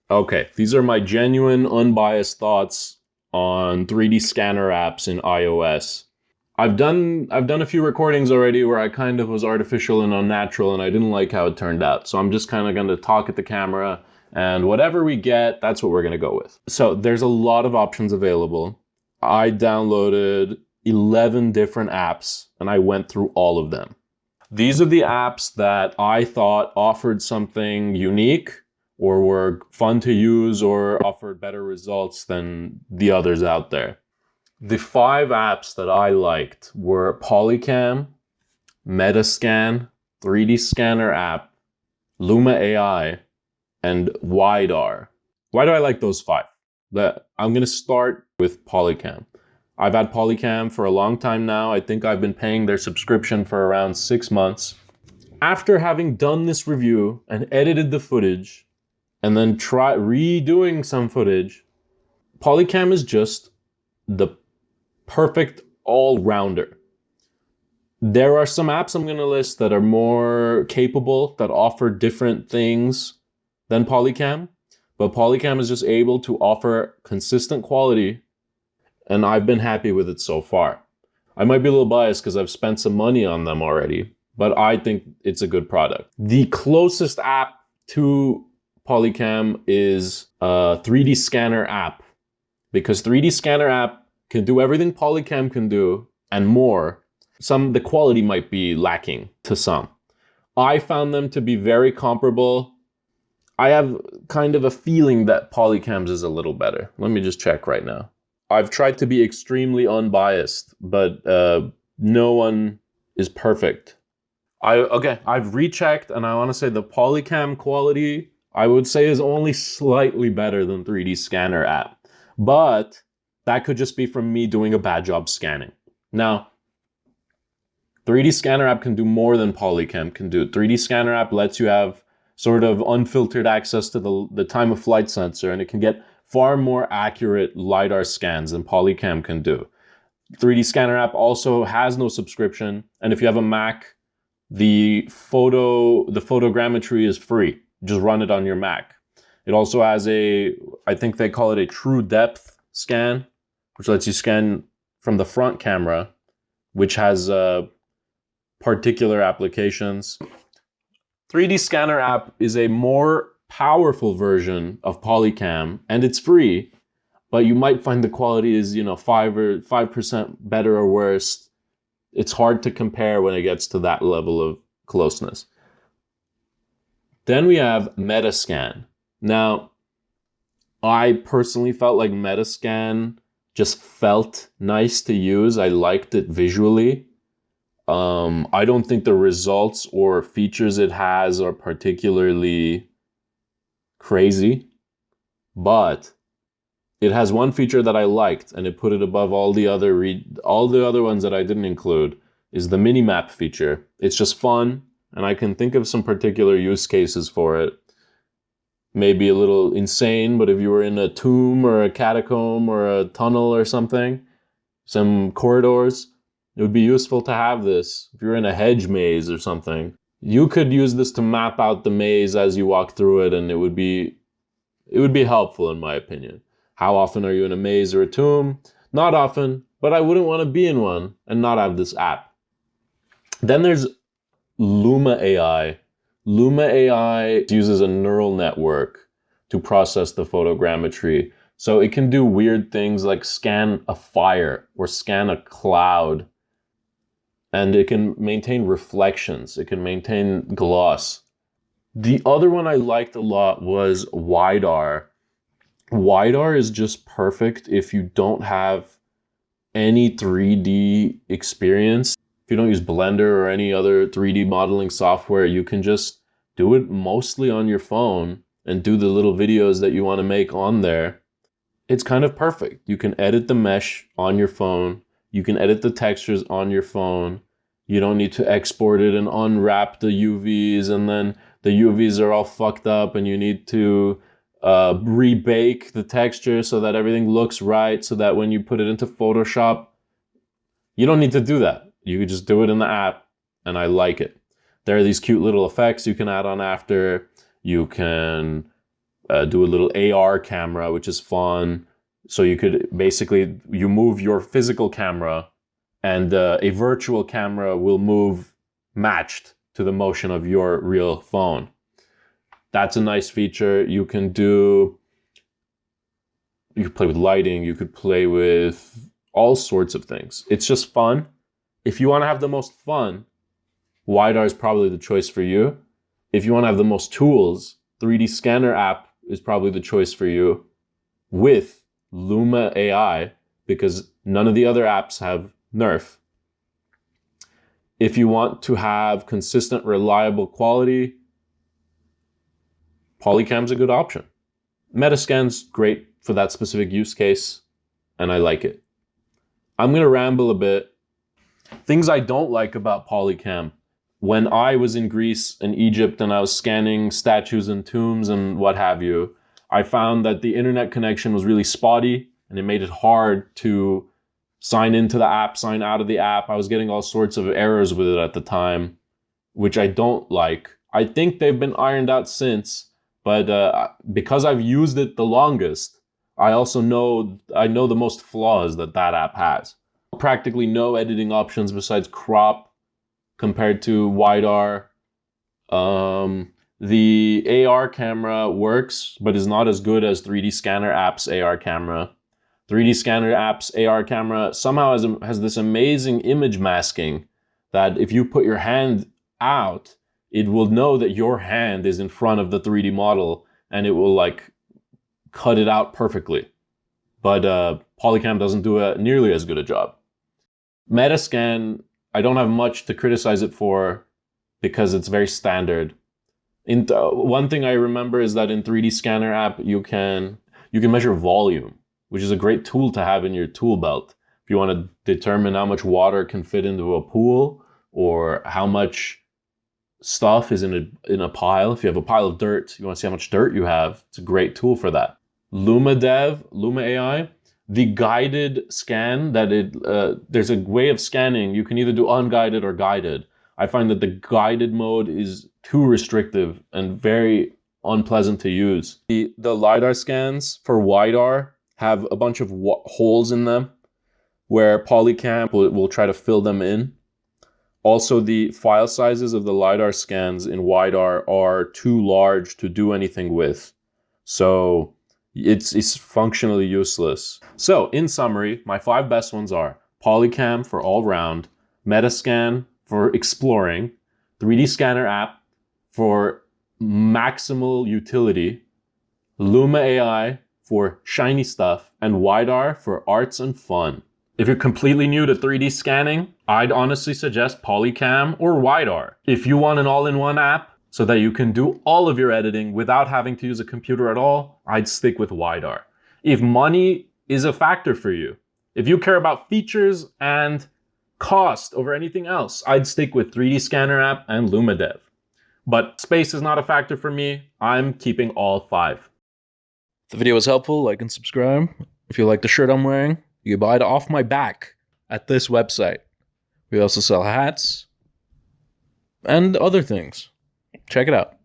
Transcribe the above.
Okay, these are my genuine, unbiased thoughts on 3D scanner apps in iOS. I've done a few recordings already where I kind of was artificial and unnatural and I didn't like how it turned out. So I'm just kind of going to talk at the camera and whatever we get, that's what we're going to go with. So there's a lot of options available. I downloaded 11 different apps and I went through all of them. These are the apps that I thought offered something unique or were fun to use or offered better results than the others out there. The 5 apps that I liked were Polycam, Metascan, 3D Scanner app, Luma AI, and WiDAR. Why do I like those 5? I'm going to start with Polycam. I've had Polycam for a long time now. I think I've been paying their subscription for around 6 months. After having done this review and edited the footage, and then try redoing some footage, Polycam is just the perfect all-rounder. There are some apps I'm going to list that are more capable, that offer different things than Polycam, but Polycam is just able to offer consistent quality, and I've been happy with it so far. I might be a little biased because I've spent some money on them already, but I think it's a good product. The closest app to Polycam is a 3D Scanner app, because 3D Scanner app can do everything Polycam can do and more. The quality might be lacking to some. I found them to be very comparable. I have kind of a feeling that Polycam's is a little better. Let me just check right now. I've tried to be extremely unbiased, but no one is perfect. I've rechecked, and I want to say the Polycam quality, I would say, is only slightly better than 3D Scanner app. But that could just be from me doing a bad job scanning. Now, 3D Scanner app can do more than Polycam can do. 3D Scanner app lets you have sort of unfiltered access to the time of flight sensor, and it can get far more accurate LiDAR scans than Polycam can do. 3D Scanner app also has no subscription, and if you have a Mac, the photogrammetry is free. Just run it on your Mac. It also has I think they call it a true depth scan, which lets you scan from the front camera, which has particular applications. 3D Scanner app is a more powerful version of Polycam, and it's free, but you might find the quality is 5% better or worse. It's hard to compare when it gets to that level of closeness. Then we have Metascan. Now, I personally felt like Metascan just felt nice to use. I liked it visually. I don't think the results or features it has are particularly crazy, but it has one feature that I liked, and it put it above all the other ones that I didn't include, is the Minimap feature. It's just fun, and I can think of some particular use cases for it. Maybe a little insane, but if you were in a tomb or a catacomb or a tunnel or something, some corridors, it would be useful to have this. If you're in a hedge maze or something, you could use this to map out the maze as you walk through it, and it would be helpful in my opinion. How often are you in a maze or a tomb? Not often, but I wouldn't want to be in one and not have this app. Then there's Luma AI. Luma AI uses a neural network to process the photogrammetry. So it can do weird things like scan a fire or scan a cloud. And it can maintain reflections. It can maintain gloss. The other one I liked a lot was WiDAR. WiDAR is just perfect if you don't have any 3D experience. If you don't use Blender or any other 3D modeling software, you can just do it mostly on your phone and do the little videos that you want to make on there. It's kind of perfect. You can edit the mesh on your phone. You can edit the textures on your phone. You don't need to export it and unwrap the UVs, and then the UVs are all fucked up and you need to rebake the texture so that everything looks right, so that when you put it into Photoshop, you don't need to do that. You could just do it in the app, and I like it. There are these cute little effects you can add on after. You can do a little AR camera, which is fun. So you could basically, you move your physical camera and a virtual camera will move matched to the motion of your real phone. That's a nice feature. You can play with lighting, you could play with all sorts of things. It's just fun. If you want to have the most fun, WiDAR is probably the choice for you. If you want to have the most tools, 3D Scanner app is probably the choice for you with Luma AI, because none of the other apps have NeRF. If you want to have consistent, reliable quality, Polycam's a good option. Metascan's great for that specific use case, and I like it. I'm going to ramble a bit. Things I don't like about Polycam. When I was in Greece and Egypt and I was scanning statues and tombs and what have you, I found that the internet connection was really spotty and it made it hard to sign into the app, sign out of the app. I was getting all sorts of errors with it at the time, which I don't like. I think they've been ironed out since, but because I've used it the longest, I also know the most flaws that app has. Practically no editing options besides crop compared to WiDAR. The AR camera works, but is not as good as 3D Scanner app's AR camera. 3D Scanner app's AR camera somehow has this amazing image masking that if you put your hand out, it will know that your hand is in front of the 3D model and it will like cut it out perfectly. But Polycam doesn't do nearly as good a job. Metascan, I don't have much to criticize it for because it's very standard. One thing I remember is that in 3D Scanner app, you can measure volume, which is a great tool to have in your tool belt. If you want to determine how much water can fit into a pool or how much stuff is in a pile. If you have a pile of dirt, you want to see how much dirt you have. It's a great tool for that. Luma AI, the guided scan there's a way of scanning. You can either do unguided or guided. I find that the guided mode is too restrictive and very unpleasant to use. The LiDAR scans for WiDAR have a bunch of holes in them where Polycam will try to fill them in. Also, the file sizes of the LiDAR scans in WiDAR are too large to do anything with. So it's functionally useless. So in summary, my 5 best ones are Polycam for all round, Metascan for exploring, 3D Scanner app for maximal utility, Luma AI for shiny stuff, and WiDAR for arts and fun. If you're completely new to 3D scanning, I'd honestly suggest Polycam or WiDAR. If you want an all-in-one app so that you can do all of your editing without having to use a computer at all, I'd stick with WiDAR. If money is a factor for you, if you care about features and cost over anything else, I'd stick with 3D Scanner app and LumaDev. But space is not a factor for me. I'm keeping all 5. If the video was helpful, like and subscribe. If you like the shirt I'm wearing, you can buy it off my back at this website. We also sell hats and other things. Check it out.